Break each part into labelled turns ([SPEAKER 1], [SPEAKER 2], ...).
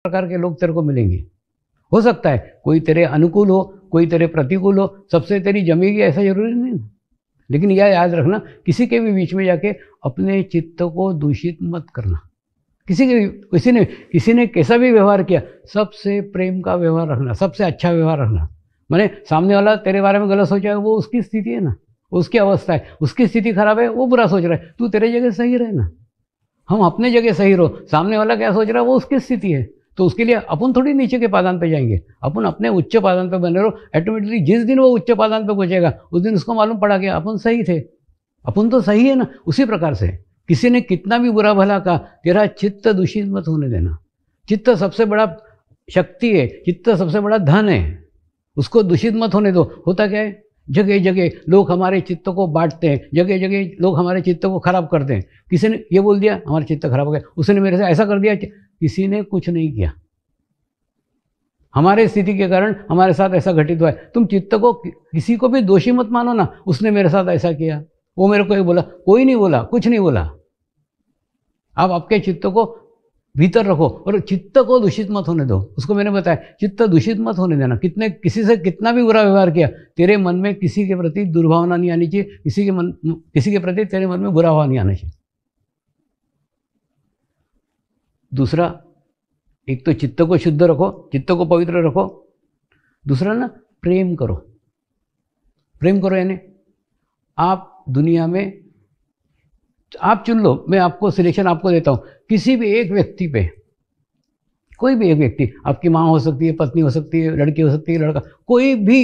[SPEAKER 1] प्रकार के लोग तेरे को मिलेंगे। हो सकता है कोई तेरे अनुकूल हो, कोई तेरे प्रतिकूल हो, सबसे तेरी जमेगी ऐसा जरूरी नहीं। लेकिन यह याद रखना, किसी के भी बीच में जाके अपने चित्त को दूषित मत करना। किसी ने कैसा भी व्यवहार किया, सबसे प्रेम का व्यवहार रखना, सबसे अच्छा व्यवहार रखना। माने सामने वाला तेरे बारे में गलत सोचा है, वो उसकी स्थिति है ना, उसकी अवस्था है, उसकी स्थिति खराब है, वो बुरा सोच रहा है, तू तेरे जगह सही रहना। हम अपने जगह सही रहो, सामने वाला क्या सोच रहा है वो उसकी स्थिति है। तो उसके लिए अपन थोड़ी नीचे के पादान पे जाएंगे, अपन अपने उच्च पादान पे बने रहो। ऑटोमेटिकली जिस दिन वो उच्च पादान पे पहुंचेगा, उस दिन उसको मालूम पड़ा कि अपन सही थे, अपन तो सही है ना। उसी प्रकार से किसी ने कितना भी बुरा भला कहा, तेरा चित्त दूषित मत होने देना। चित्त सबसे बड़ा शक्ति है, चित्त सबसे बड़ा धन है, उसको दूषित मत होने दो। होता क्या है, जगह जगह लोग हमारे चित्त को बांटते हैं, जगह जगह लोग हमारे चित्त को खराब करते हैं। किसी ने ये बोल दिया हमारा चित्त खराब हो गया, उसने मेरे से ऐसा कर दिया। किसी ने कुछ नहीं किया, हमारे स्थिति के कारण हमारे साथ ऐसा घटित हुआ है। तुम चित्त को किसी को भी दोषी मत मानो ना, उसने मेरे साथ ऐसा किया, वो मेरे को ये बोला, कोई नहीं बोला, कुछ नहीं बोला। आप आपके चित्त को भीतर रखो और चित्त को दूषित मत होने दो। उसको मैंने बताया, चित्त दूषित मत होने देना। किसी से कितना भी बुरा व्यवहार किया, तेरे मन में किसी के प्रति दुर्भावना नहीं आनी चाहिए, किसी के प्रति तेरे मन में बुरा भाव नहीं आना चाहिए। दूसरा, एक तो चित्त को शुद्ध रखो, चित्त को पवित्र रखो। दूसरा ना, प्रेम करो। प्रेम करो यानी आप दुनिया में आप चुन लो, मैं आपको सिलेक्शन आपको देता हूँ। किसी भी एक व्यक्ति पे, कोई भी एक व्यक्ति, आपकी माँ हो सकती है, पत्नी हो सकती है, लड़की हो सकती है, लड़का, कोई भी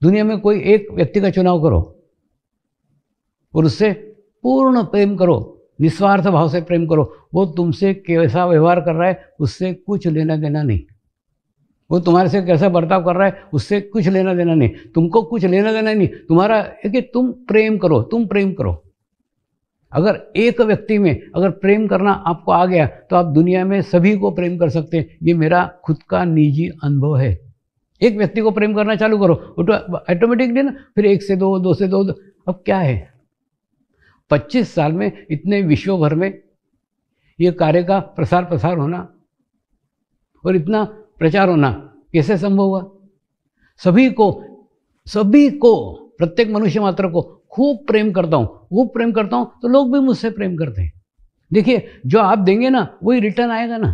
[SPEAKER 1] दुनिया में कोई एक व्यक्ति का चुनाव करो और उससे पूर्ण प्रेम करो, निस्वार्थ भाव से प्रेम करो। वो तुमसे कैसा व्यवहार कर रहा है उससे कुछ लेना देना नहीं, वो तुम्हारे से कैसा बर्ताव कर रहा है उससे कुछ लेना देना नहीं, तुमको कुछ लेना देना नहीं। तुम्हारा है कि तुम प्रेम करो, तुम प्रेम करो। अगर एक व्यक्ति में अगर प्रेम करना आपको आ गया तो आप दुनिया में सभी को प्रेम कर सकते हैं। ये मेरा खुद का निजी अनुभव है। एक व्यक्ति को प्रेम करना चालू करो, ऑटोमेटिकली ना, फिर एक से दो, दो से दो। अब क्या है, 25 साल में इतने विश्व भर में ये कार्य का प्रसार होना और इतना प्रचार होना कैसे संभव हुआ? सभी को प्रत्येक मनुष्य मात्र को खूब प्रेम करता हूँ, खूब प्रेम करता हूँ, तो लोग भी मुझसे प्रेम करते हैं। देखिए, जो आप देंगे ना वही रिटर्न आएगा ना।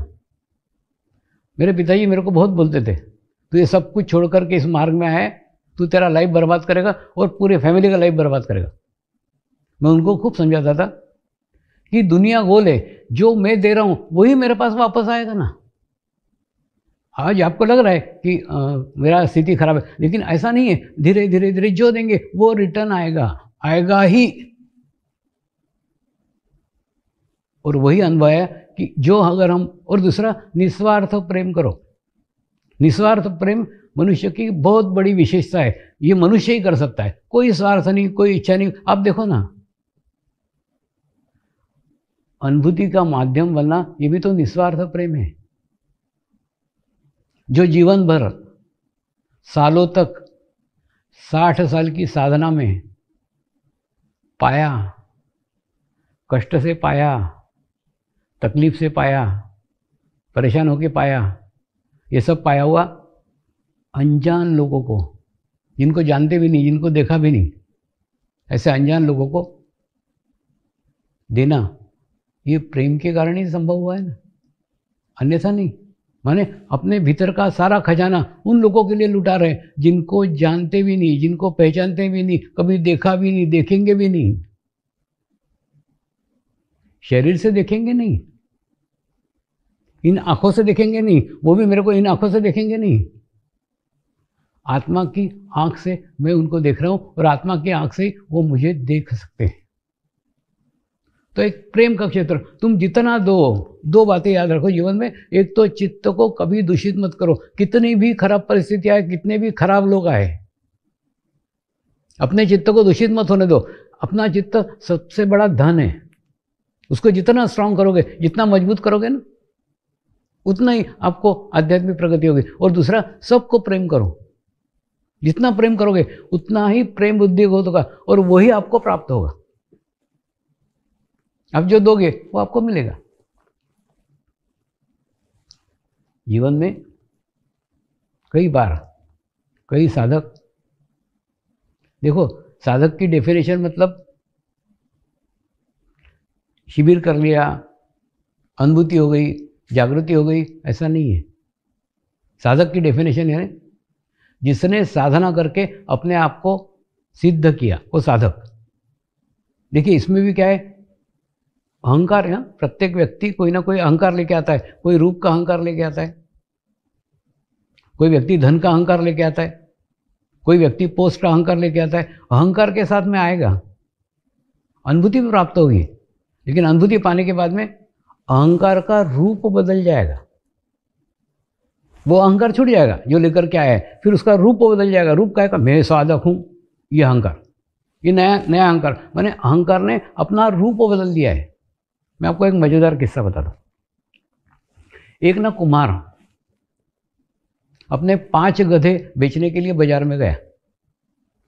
[SPEAKER 1] मेरे पिताजी मेरे को बहुत बोलते थे, तू ये सब कुछ छोड़ करके इस मार्ग में आया है, तू तेरा लाइफ बर्बाद करेगा और पूरे फैमिली का लाइफ बर्बाद करेगा। मैं उनको खूब समझाता था कि दुनिया गोल है, जो मैं दे रहा हूँ वही मेरे पास वापस आएगा ना। आज आपको लग रहा है कि मेरा स्थिति खराब है, लेकिन ऐसा नहीं है। धीरे धीरे धीरे जो देंगे वो रिटर्न आएगा ही। और वही अनुभव है कि जो अगर हम, और दूसरा, निस्वार्थ प्रेम करो। निस्वार्थ प्रेम मनुष्य की बहुत बड़ी विशेषता है। ये मनुष्य ही कर सकता है, कोई स्वार्थ नहीं, कोई इच्छा नहीं। आप देखो ना, अनुभूति का माध्यम बनना ये भी तो निस्वार्थ प्रेम है। जो जीवन भर सालों तक 60 साल की साधना में पाया, कष्ट से पाया, तकलीफ से पाया, परेशान होके पाया, ये सब पाया हुआ अनजान लोगों को, जिनको जानते भी नहीं, जिनको देखा भी नहीं, ऐसे अनजान लोगों को देना, ये प्रेम के कारण ही संभव हुआ है ना, अन्यथा नहीं। माने अपने भीतर का सारा खजाना उन लोगों के लिए लुटा रहे हैं जिनको जानते भी नहीं, जिनको पहचानते भी नहीं, कभी देखा भी नहीं, देखेंगे भी नहीं, शरीर से देखेंगे नहीं, इन आंखों से देखेंगे नहीं, वो भी मेरे को इन आंखों से देखेंगे नहीं। आत्मा की आंख से मैं उनको देख रहा हूं और आत्मा की आंख से वो मुझे देख सकते हैं। तो एक प्रेम का क्षेत्र, तुम जितना दो बातें याद रखो जीवन में। एक तो चित्त को कभी दूषित मत करो, कितनी भी खराब परिस्थिति आए, कितने भी खराब लोग आए, अपने चित्त को दूषित मत होने दो। अपना चित्त सबसे बड़ा धन है, उसको जितना स्ट्रांग करोगे, जितना मजबूत करोगे ना, उतना ही आपको आध्यात्मिक प्रगति होगी। और दूसरा, सबको प्रेम करो, जितना प्रेम करोगे उतना ही प्रेम बुद्धि होगा और वही आपको प्राप्त होगा। आप जो दोगे वो आपको मिलेगा। जीवन में कई बार कई साधक, देखो साधक की डेफिनेशन मतलब शिविर कर लिया, अनुभूति हो गई, जागृति हो गई, ऐसा नहीं है। साधक की डेफिनेशन है जिसने साधना करके अपने आप को सिद्ध किया, वो साधक। देखिए इसमें भी क्या है, अहंकार है। प्रत्येक व्यक्ति कोई ना कोई अहंकार लेके आता है। कोई रूप का अहंकार लेके आता है, कोई व्यक्ति धन का अहंकार लेके आता है, कोई व्यक्ति पोस्ट का अहंकार लेके आता है। अहंकार के साथ में आएगा, अनुभूति भी प्राप्त होगी, लेकिन अनुभूति पाने के बाद में अहंकार का रूप बदल जाएगा। वो अहंकार छूट जाएगा जो लेकर के आया है, फिर उसका रूप बदल जाएगा। रूप क्या है, मैं साधक हूँ, ये अहंकार, ये नया नया अहंकार, माने अहंकार ने अपना रूप बदल दिया है। मैं आपको एक मजेदार किस्सा बता दूं। एक ना कुम्हार अपने 5 गधे बेचने के लिए बाजार में गया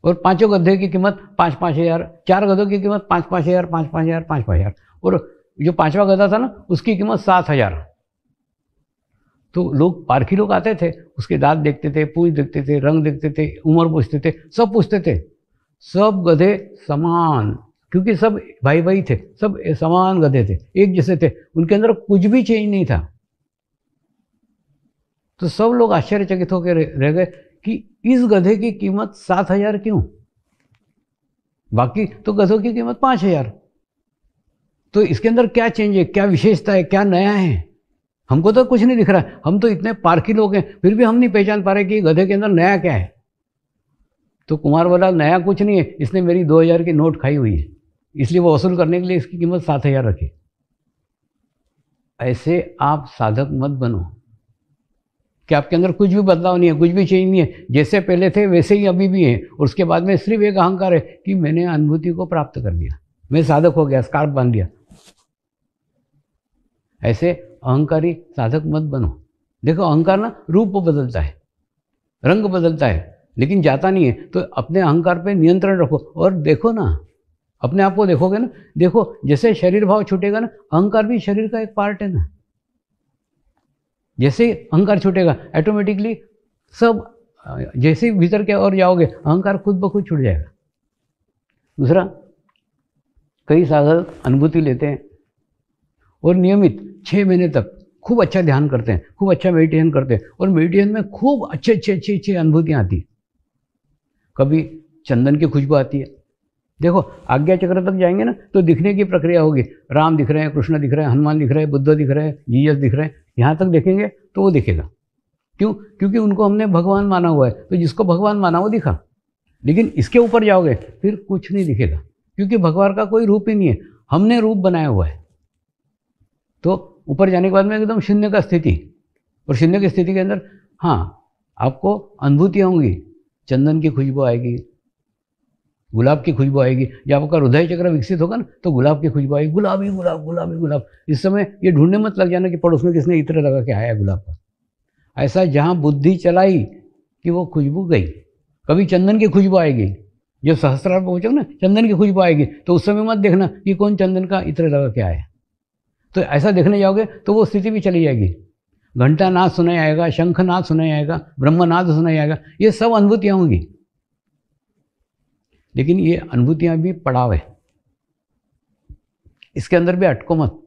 [SPEAKER 1] और 5 गधे की कीमत 5-5 हज़ार, 4 गधों की कीमत 5-5 हज़ार, 5-5 हज़ार, 5-5 हज़ार, और जो 5वां गधा था ना उसकी कीमत 7 हज़ार। तो लोग पारखी लोग आते थे, उसके दांत देखते थे, पूंछ देखते थे, रंग देखते थे, उम्र पूछते थे, सब पूछते थे। सब गधे समान, क्योंकि सब भाई भाई थे, सब समान गधे थे, एक जैसे थे, उनके अंदर कुछ भी चेंज नहीं था। तो सब लोग आश्चर्यचकित होकर रह गए कि इस गधे की कीमत 7 हज़ार क्यों, बाकी तो गधों की कीमत 5 हज़ार। तो इसके अंदर क्या चेंज है, क्या विशेषता है, क्या नया है? हमको तो कुछ नहीं दिख रहा है। हम तो इतने पारखी लोग हैं, फिर भी हम नहीं पहचान पा रहे कि गधे के अंदर नया क्या है। तो कुमार बोला नया कुछ नहीं है, इसने मेरी 2000 की नोट खाई हुई है, इसलिए वो वसूल करने के लिए इसकी कीमत 7 हज़ार रखी। ऐसे आप साधक मत बनो कि आपके अंदर कुछ भी बदलाव नहीं है, कुछ भी चेंज नहीं है, जैसे पहले थे वैसे ही अभी भी हैं, और उसके बाद में सिर्फ एक अहंकार है कि मैंने अनुभूति को प्राप्त कर लिया, मैं साधक हो गया, स्कार्फ बांध लिया। ऐसे अहंकारी साधक मत बनो। देखो अहंकार ना रूप बदलता है, रंग बदलता है, लेकिन जाता नहीं है। तो अपने अहंकार पे नियंत्रण रखो और देखो ना, अपने आप को देखोगे ना, देखो जैसे शरीर भाव छूटेगा ना, अहंकार भी शरीर का एक पार्ट है ना। जैसे अहंकार छूटेगा ऑटोमेटिकली सब, जैसे भीतर के और जाओगे अहंकार खुद ब खुद छूट जाएगा। दूसरा, कई साधक अनुभूति लेते हैं और नियमित 6 महीने तक खूब अच्छा ध्यान करते हैं, खूब अच्छा मेडिटेशन करते हैं, और मेडिटेशन में खूब अच्छी अनुभूतियाँ आती हैं। कभी चंदन की खुशबू आती है। देखो आज्ञा चक्र तक जाएंगे ना तो दिखने की प्रक्रिया होगी, राम दिख रहे हैं, कृष्ण दिख रहे हैं, हनुमान दिख रहे हैं, बुद्ध दिख रहे हैं, जीसस दिख रहे हैं, यहाँ तक देखेंगे तो वो दिखेगा। क्यों? क्योंकि उनको हमने भगवान माना हुआ है, तो जिसको भगवान माना वो दिखा। लेकिन इसके ऊपर जाओगे फिर कुछ नहीं दिखेगा, क्योंकि भगवान का कोई रूप ही नहीं है, हमने रूप बनाया हुआ है। तो ऊपर जाने के बाद में एकदम शून्य का स्थिति, और शून्य की स्थिति के अंदर हाँ आपको अनुभूतियाँ होंगी, चंदन की खुशबू आएगी, गुलाब की खुशबू आएगी। जब आपका हृदय चक्र विकसित होगा ना तो गुलाब की खुशबू आएगी, गुलाबी गुलाब गुलाबी गुलाब। इस समय ये ढूंढने मत लग जाना कि पड़ोस में किसने इत्र लगा के आया गुलाब का। ऐसा जहाँ बुद्धि चलाई कि वो खुशबू गई। कभी चंदन की खुशबू आएगी, जब सहस्त्रार पहुँचो ना चंदन की खुशबू आएगी, तो उस समय मत देखना कि कौन चंदन का इत्र लगा के आया। तो ऐसा देखने जाओगे तो वो स्थिति भी चली जाएगी। घंटा नाद सुनाई आएगा, शंख नाद सुनाई आएगा, ब्रह्मनाद सुनाई आएगा, ये सब अनुभूतियाँ होंगी। लेकिन ये अनुभूतियाँ भी पड़ाव है, इसके अंदर भी अटको मत,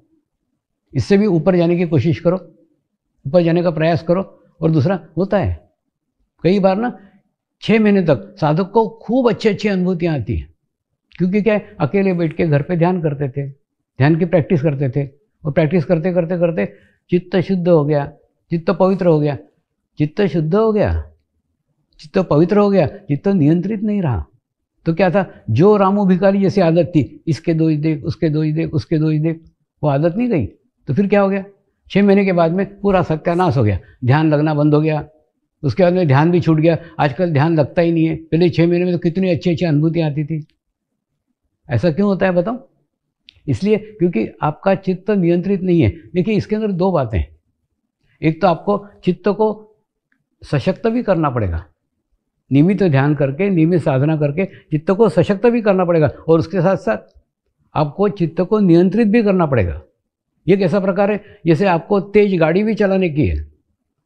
[SPEAKER 1] इससे भी ऊपर जाने की कोशिश करो, ऊपर जाने का प्रयास करो। और दूसरा होता है कई बार ना 6 महीने तक साधक को खूब अच्छी अनुभूतियाँ आती हैं, क्योंकि क्या है, अकेले बैठ के घर पे ध्यान करते थे, ध्यान की प्रैक्टिस करते थे, और प्रैक्टिस करते करते करते चित्त शुद्ध हो गया, चित्त पवित्र हो गया। चित्त शुद्ध हो गया, चित्त पवित्र हो गया, चित्त नियंत्रित नहीं रहा। तो क्या था, जो रामू भिखारी जैसी आदत थी, इसके दो ही देख, उसके दो ही देख, उसके दो ही देख, वो आदत नहीं गई। तो फिर क्या हो गया, 6 महीने के बाद में पूरा सत्यानाश हो गया, ध्यान लगना बंद हो गया। उसके बाद में ध्यान भी छूट गया, आजकल ध्यान लगता ही नहीं है। पहले 6 महीने में तो कितनी अच्छी अनुभूतियाँ आती थी। ऐसा क्यों होता है बताओ? इसलिए क्योंकि आपका चित्त नियंत्रित नहीं है। देखिए इसके अंदर 2 बातें हैं। एक तो आपको चित्त को सशक्त भी करना पड़ेगा, नियमित ध्यान करके, नियमित साधना करके चित्त को सशक्त भी करना पड़ेगा, और उसके साथ साथ आपको चित्त को नियंत्रित भी करना पड़ेगा। ये कैसा प्रकार है, जैसे आपको तेज गाड़ी भी चलाने की है,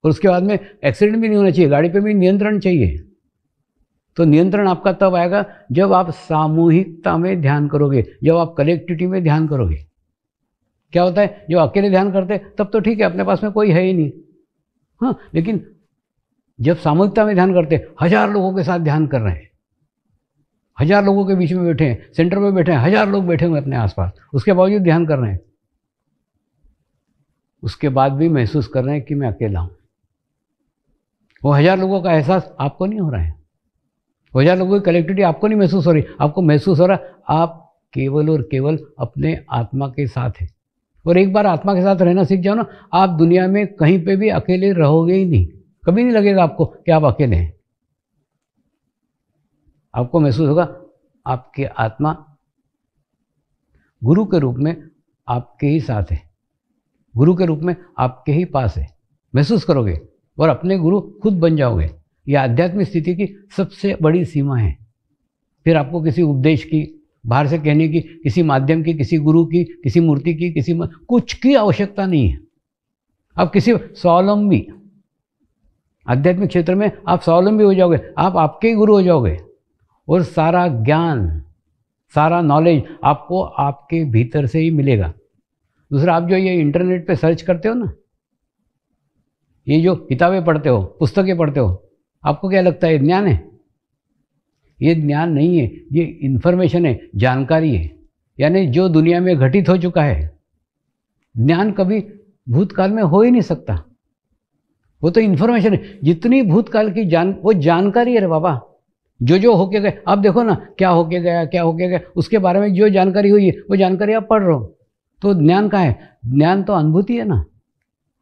[SPEAKER 1] और उसके बाद में एक्सीडेंट भी नहीं होना चाहिए, गाड़ी पे भी नियंत्रण चाहिए। तो नियंत्रण आपका तब आएगा जब आप सामूहिकता में ध्यान करोगे, जब आप कलेक्टिविटी में ध्यान करोगे। क्या होता है, जब अकेले ध्यान करते तब तो ठीक है, अपने पास में कोई है ही नहीं, हाँ, लेकिन जब सामूहिकता में ध्यान करते, 1000 लोगों के साथ ध्यान कर रहे हैं, 1000 लोगों के बीच में बैठे हैं, सेंटर में बैठे हैं, 1000 लोग बैठे हुए अपने आसपास, उसके बावजूद ध्यान कर रहे हैं, उसके बाद भी महसूस कर रहे हैं कि मैं अकेला हूं। वो 1000 लोगों का एहसास आपको नहीं हो रहा है, वो 1000 लोगों की कलेक्टिविटी आपको नहीं महसूस हो रही, आपको महसूस हो रहा आप केवल और केवल अपने आत्मा के साथ है। और एक बार आत्मा के साथ रहना सीख जाओ ना, आप दुनिया में कहीं पे भी अकेले रहोगे ही नहीं, कभी नहीं लगेगा आपको कि आप अकेले हैं। आपको महसूस होगा आपकी आत्मा गुरु के रूप में आपके ही साथ है, गुरु के रूप में आपके ही पास है, महसूस करोगे और अपने गुरु खुद बन जाओगे। यह आध्यात्मिक स्थिति की सबसे बड़ी सीमा है। फिर आपको किसी उपदेश की, बाहर से कहने की, किसी माध्यम की, किसी गुरु की, किसी मूर्ति की, कुछ की आवश्यकता नहीं है। आप किसी स्वावलंबी, आध्यात्मिक क्षेत्र में आप स्वावलंबी हो जाओगे, आप आपके ही गुरु हो जाओगे और सारा ज्ञान, सारा नॉलेज आपको आपके भीतर से ही मिलेगा। दूसरा, आप जो ये इंटरनेट पे सर्च करते हो ना, ये जो किताबें पढ़ते हो, पुस्तकें पढ़ते हो, आपको क्या लगता है ये ज्ञान है? ये ज्ञान नहीं है, ये इन्फॉर्मेशन है, जानकारी है, यानी जो दुनिया में घटित हो चुका है। ज्ञान कभी भूतकाल में हो ही नहीं सकता, वो तो इन्फॉर्मेशन है। जितनी भूतकाल की वो जानकारी है रे बाबा, जो होके गए। आप देखो ना, क्या होके गया, क्या होके गया, उसके बारे में जो जानकारी हुई है वो जानकारी आप पढ़ रहे हो, तो ज्ञान कहाँ है? ज्ञान तो अनुभूति है ना,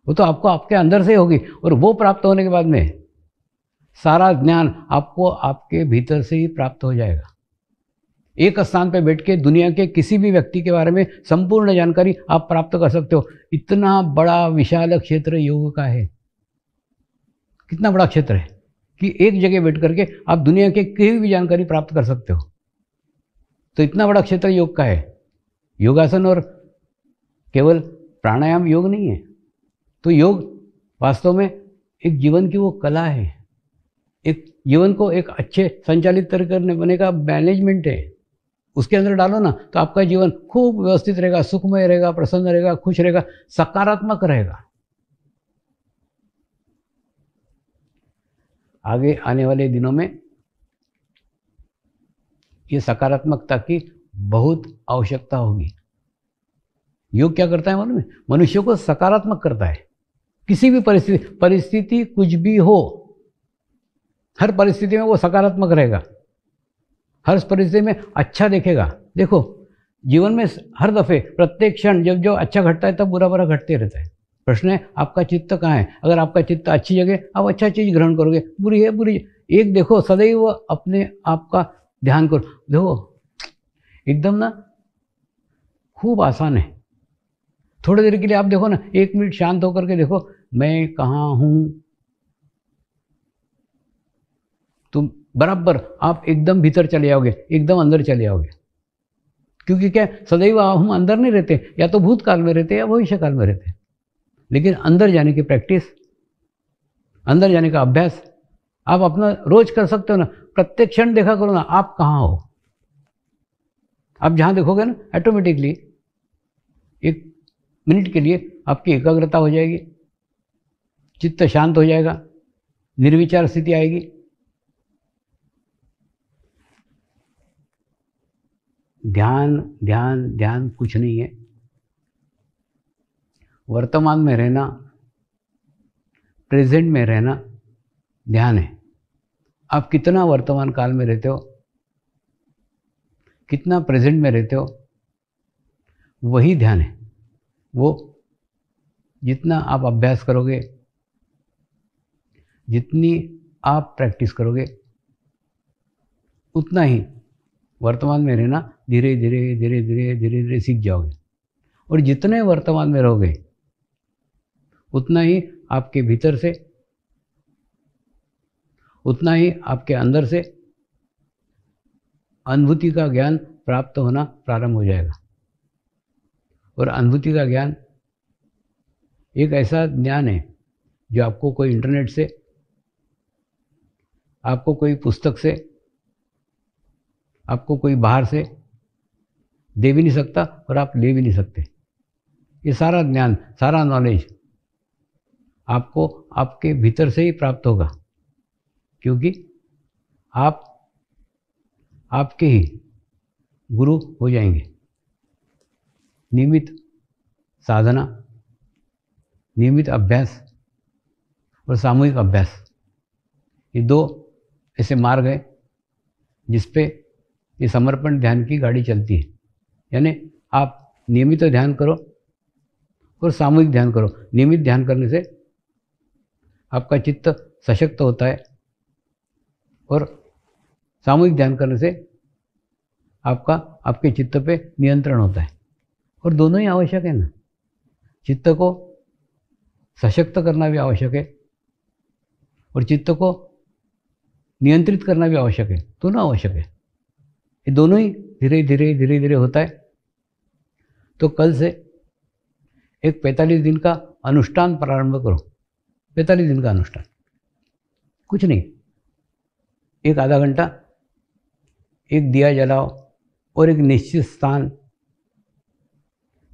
[SPEAKER 1] वो तो आपको आपके अंदर से होगी। और वो प्राप्त होने के बाद में सारा ज्ञान आपको आपके भीतर से ही प्राप्त हो जाएगा। एक स्थान पर बैठ के दुनिया के किसी भी व्यक्ति के बारे में संपूर्ण जानकारी आप प्राप्त कर सकते हो। इतना बड़ा विशाल क्षेत्र योग का है, कितना बड़ा क्षेत्र है कि एक जगह बैठ करके आप दुनिया के किसी भी जानकारी प्राप्त कर सकते हो। तो इतना बड़ा क्षेत्र योग का है। योगासन और केवल प्राणायाम योग नहीं है। तो योग वास्तव में एक जीवन की वो कला है, एक जीवन को एक अच्छे संचालित करने का मैनेजमेंट है। उसके अंदर डालो ना तो आपका जीवन खूब व्यवस्थित रहेगा, सुखमय रहेगा, प्रसन्न रहेगा, खुश रहेगा, सकारात्मक रहेगा। आगे आने वाले दिनों में ये सकारात्मकता की बहुत आवश्यकता होगी। योग क्या करता है मालूम है? मनुष्य को सकारात्मक करता है। किसी भी परिस्थिति कुछ भी हो, हर परिस्थिति में वो सकारात्मक रहेगा, हर परिस्थिति में अच्छा देखेगा। देखो जीवन में हर दफे प्रत्येक क्षण जब जो अच्छा घटता है तब बुरा बुरा घटते रहता है। प्रश्न है आपका चित्त कहाँ है? अगर आपका चित्त अच्छी जगह, आप अच्छा चीज ग्रहण करोगे, बुरी है बुरी। एक देखो, सदैव अपने आप का ध्यान करो। देखो एकदम ना खूब आसान है। थोड़ी देर के लिए आप देखो ना, 1 मिनट शांत होकर के देखो मैं कहाँ हूं, तुम बराबर आप एकदम भीतर चले जाओगे, एकदम अंदर चले जाओगे। क्योंकि क्या, सदैव हम अंदर नहीं रहते, या तो भूतकाल में रहते या भविष्य काल में रहते। लेकिन अंदर जाने की प्रैक्टिस, अंदर जाने का अभ्यास आप अपना रोज कर सकते हो ना। प्रत्येक क्षण देखा करो ना आप कहाँ हो। आप जहाँ देखोगे ना, ऑटोमेटिकली 1 मिनट के लिए आपकी एकाग्रता हो जाएगी, चित्त शांत हो जाएगा, निर्विचार स्थिति आएगी। ध्यान ध्यान ध्यान कुछ नहीं है। वर्तमान में रहना, प्रेजेंट में रहना ध्यान है। आप कितना वर्तमान काल में रहते हो, कितना प्रेजेंट में रहते हो, वही ध्यान है। वो जितना आप अभ्यास करोगे, जितनी आप प्रैक्टिस करोगे, उतना ही वर्तमान में रहना धीरे धीरे धीरे धीरे धीरे धीरे सीख जाओगे। और जितने वर्तमान में रहोगे उतना ही आपके भीतर से, उतना ही आपके अंदर से अनुभूति का ज्ञान प्राप्त होना प्रारंभ हो जाएगा। और अनुभूति का ज्ञान एक ऐसा ज्ञान है जो आपको कोई इंटरनेट से, आपको कोई पुस्तक से, आपको कोई बाहर से दे भी नहीं सकता और आप ले भी नहीं सकते। ये सारा ज्ञान, सारा नॉलेज आपको आपके भीतर से ही प्राप्त होगा, क्योंकि आप आपके ही गुरु हो जाएंगे। नियमित साधना, नियमित अभ्यास और सामूहिक अभ्यास, ये दो ऐसे मार्ग हैं जिस पे ये समर्पण ध्यान की गाड़ी चलती है। यानी आप नियमित ध्यान करो और सामूहिक ध्यान करो। नियमित ध्यान करने से आपका चित्त सशक्त होता है और सामूहिक ध्यान करने से आपके चित्त पे नियंत्रण होता है। और दोनों ही आवश्यक है ना, चित्त को सशक्त करना भी आवश्यक है और चित्त को नियंत्रित करना भी आवश्यक है, दोनों आवश्यक है। ये दोनों ही धीरे धीरे होता है। तो कल से एक 45 दिन का अनुष्ठान प्रारंभ करो। 45 दिन का अनुष्ठान, कुछ नहीं, एक आधा घंटा एक दिया जलाओ और एक निश्चित स्थान,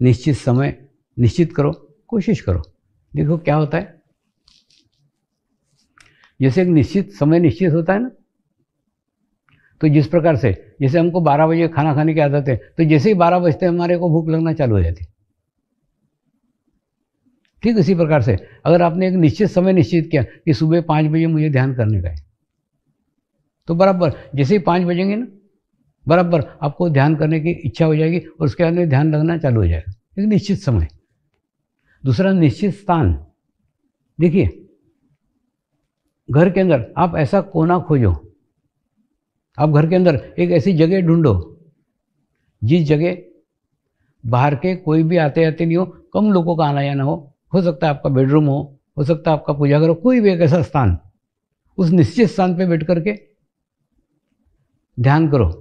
[SPEAKER 1] निश्चित समय निश्चित करो, कोशिश करो, देखो क्या होता है। जैसे एक निश्चित समय निश्चित होता है ना, तो जिस प्रकार से जैसे हमको 12 बजे खाना खाने की आदत है, तो जैसे ही 12 बजते हमारे को भूख लगना चालू हो जाती, ठीक इसी प्रकार से अगर आपने एक निश्चित समय निश्चित किया कि सुबह 5 बजे मुझे ध्यान करने का है, तो बराबर जैसे ही 5 बजेंगे ना, बराबर आपको ध्यान करने की इच्छा हो जाएगी और उसके बाद में ध्यान लगना चालू हो जाएगा। एक निश्चित समय। दूसरा, निश्चित स्थान। देखिए, घर के अंदर आप ऐसा कोना खोजो, आप घर के अंदर एक ऐसी जगह ढूंढो जिस जगह बाहर के कोई भी आते जाते नहीं हो, कम लोगों का आना जाना हो सकता है आपका बेडरूम हो सकता है आपका पूजा घर हो, कोई भी एक ऐसा स्थान, उस निश्चित स्थान पे बैठ करके ध्यान करो।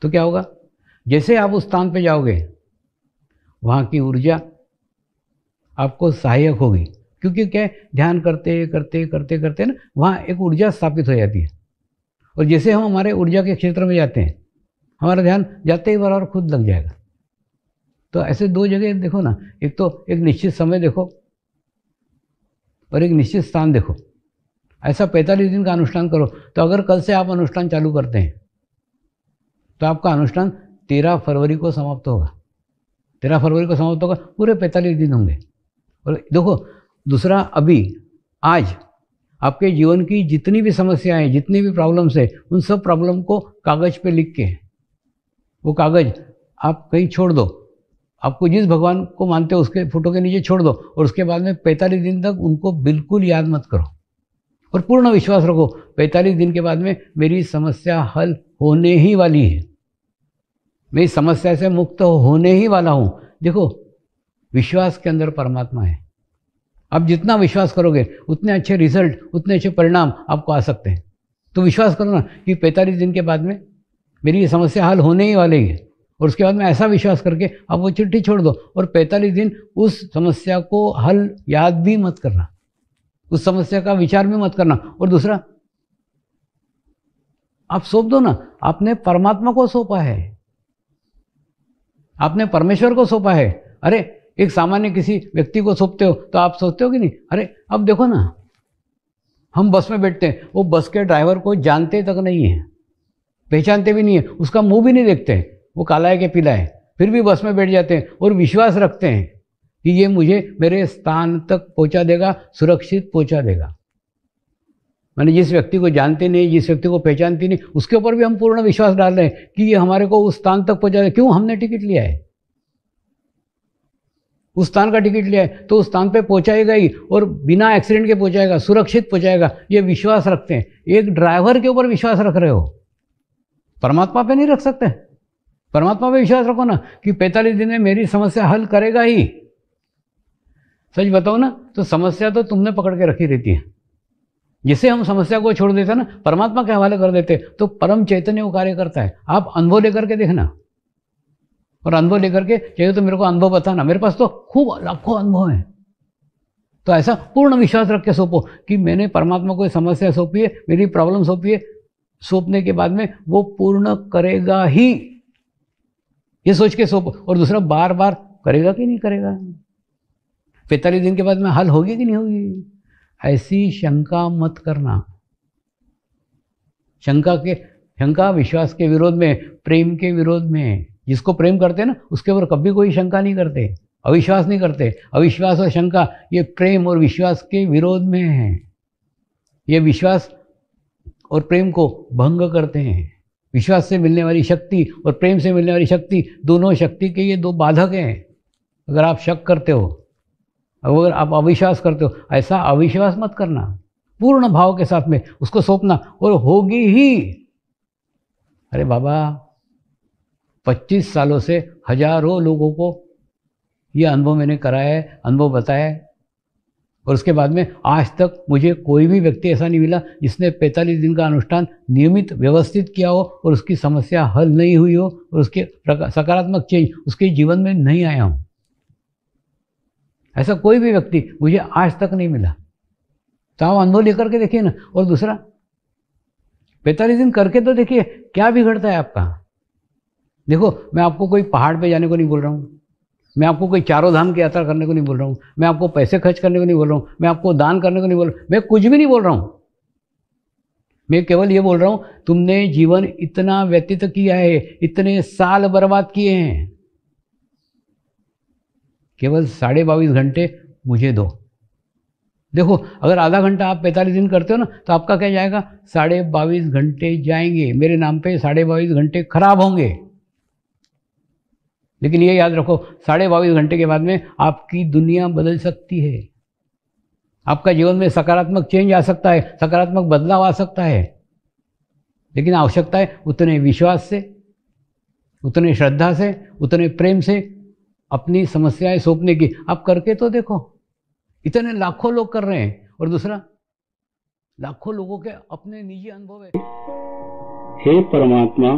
[SPEAKER 1] तो क्या होगा, जैसे आप उस स्थान पे जाओगे वहाँ की ऊर्जा आपको सहायक होगी, क्योंकि क्या है, ध्यान करते करते करते करते ना वहाँ एक ऊर्जा स्थापित हो जाती है। और जैसे हम हमारे ऊर्जा के क्षेत्र में जाते हैं, हमारा ध्यान जाते ही बराबर खुद लग जाएगा। तो ऐसे दो जगह देखो ना, एक तो एक निश्चित समय देखो और एक निश्चित स्थान देखो। ऐसा 45 दिन का अनुष्ठान करो। तो अगर कल से आप अनुष्ठान चालू करते हैं तो आपका अनुष्ठान 13 फरवरी को समाप्त होगा। 13 फरवरी को समाप्त होगा, पूरे 45 दिन होंगे। और देखो दूसरा, अभी आज आपके जीवन की जितनी भी समस्याएं, जितनी भी प्रॉब्लम्स है, उन सब प्रॉब्लम को कागज पे लिख के, वो कागज आप कहीं छोड़ दो, आपको जिस भगवान को मानते हो उसके फोटो के नीचे छोड़ दो, और उसके बाद में 45 दिन तक उनको बिल्कुल याद मत करो और पूर्ण विश्वास रखो 45 दिन के बाद में मेरी समस्या हल होने ही वाली है, मैं इस समस्या से मुक्त होने ही वाला हूँ। देखो, विश्वास के अंदर परमात्मा है। आप जितना विश्वास करोगे उतने अच्छे रिजल्ट, उतने अच्छे परिणाम आपको आ सकते हैं। तो विश्वास करो ना कि 45 दिन के बाद में मेरी ये समस्या हल होने ही वाली है, और उसके बाद में ऐसा विश्वास करके आप वो चिट्ठी छोड़ दो और 45 दिन उस समस्या को हल याद भी मत करना, उस समस्या का विचार भी मत करना। और दूसरा, आप सौंप दो ना, आपने परमात्मा को सौंपा है, आपने परमेश्वर को सौंपा है। अरे एक सामान्य किसी व्यक्ति को सौंपते हो तो आप सोचते हो कि नहीं, अरे अब देखो ना, हम बस में बैठते हैं, वो बस के ड्राइवर को जानते तक नहीं है, पहचानते भी नहीं है, उसका मुंह भी नहीं देखते हैं, वो काला है कि पीला है, फिर भी बस में बैठ जाते हैं और विश्वास रखते हैं कि ये मुझे मेरे स्थान तक पहुंचा देगा, सुरक्षित पहुंचा देगा। मैंने जिस व्यक्ति को जानते नहीं, जिस व्यक्ति को पहचानती नहीं, उसके ऊपर भी हम पूर्ण विश्वास डाल रहे हैं कि ये हमारे को उस स्थान तक पहुंचा देगा। क्यों? हमने टिकट लिया है, उस स्थान का टिकट लिया है, तो उस स्थान पे पहुंचाएगा ही, और बिना एक्सीडेंट के पहुंचाएगा, सुरक्षित पहुंचाएगा, ये विश्वास रखते हैं। एक ड्राइवर के ऊपर विश्वास रख रहे हो, परमात्मा पे नहीं रख सकते। परमात्मा पे विश्वास रखो ना कि 45 दिन में मेरी समस्या हल करेगा ही। सच बताओ ना, तो समस्या तो तुमने पकड़ के रखी रहती है। जिसे हम समस्या को छोड़ देते हैं ना, परमात्मा के हवाले कर देते, तो परम चैतन्य वो कार्य करता है। आप अनुभव लेकर के देखना, और अनुभव लेकर के चाहिए तो मेरे को अनुभव बताना, मेरे पास तो खूब लाखों अनुभव हैं। तो ऐसा पूर्ण विश्वास रख के सौंपो कि मैंने परमात्मा को समस्या सौंपी है, मेरी प्रॉब्लम सौंपी है, सौंपने के बाद में वो पूर्ण करेगा ही, ये सोच के सौंपो। और दूसरा, बार बार करेगा कि नहीं करेगा, 45 दिन के बाद में हल होगी कि नहीं होगी, ऐसी शंका मत करना। शंका विश्वास के विरोध में, प्रेम के विरोध में। जिसको प्रेम करते हैं ना, उसके ऊपर कभी कोई शंका नहीं करते, अविश्वास नहीं करते। अविश्वास और शंका ये प्रेम और विश्वास के विरोध में है। ये विश्वास और प्रेम को भंग करते हैं। विश्वास से मिलने वाली शक्ति और प्रेम से मिलने वाली शक्ति, दोनों शक्ति के ये दो बाधक हैं। अगर आप शक करते हो, अगर आप अविश्वास करते हो, ऐसा अविश्वास मत करना। पूर्ण भाव के साथ में उसको सौंपना, और होगी ही। अरे बाबा, 25 सालों से हजारों लोगों को ये अनुभव मैंने कराया है, अनुभव बताया है, और उसके बाद में आज तक मुझे कोई भी व्यक्ति ऐसा नहीं मिला जिसने 45 दिन का अनुष्ठान नियमित व्यवस्थित किया हो और उसकी समस्या हल नहीं हुई हो और उसके सकारात्मक चेंज उसके जीवन में नहीं आया हो। ऐसा कोई भी व्यक्ति मुझे आज तक नहीं मिला। तो आप अनुभव लेकर के देखिए ना। और दूसरा, 45 दिन करके तो देखिए क्या बिगड़ता है आपका। देखो, मैं आपको कोई पहाड़ पे जाने को नहीं बोल रहा हूँ, मैं आपको कोई चारों धाम की यात्रा करने को नहीं बोल रहा हूँ, मैं आपको पैसे खर्च करने को नहीं बोल रहा हूँ, मैं आपको दान करने को नहीं बोल रहा हूँ, मैं कुछ भी नहीं बोल रहा हूँ। मैं केवल ये बोल रहा हूँ, तुमने जीवन इतना व्यतीत किया है, इतने साल बर्बाद किए हैं, केवल 22.5 घंटे मुझे दो। देखो, अगर आधा घंटा आप 45 दिन करते हो ना, तो आपका क्या जाएगा, 22.5 घंटे जाएंगे। मेरे नाम पे 22.5 घंटे खराब होंगे। लेकिन ये याद रखो, 22.5 घंटे के बाद में आपकी दुनिया बदल सकती है। आपका जीवन में सकारात्मक चेंज आ सकता है, सकारात्मक बदलाव आ सकता है। लेकिन आवश्यकता है उतने विश्वास से, उतने श्रद्धा से, उतने प्रेम से अपनी समस्याएं सौंपने की। आप करके तो देखो, इतने लाखों लोग कर रहे हैं। और दूसरा, लाखों लोगों के अपने निजी अनुभव है।
[SPEAKER 2] हे परमात्मा,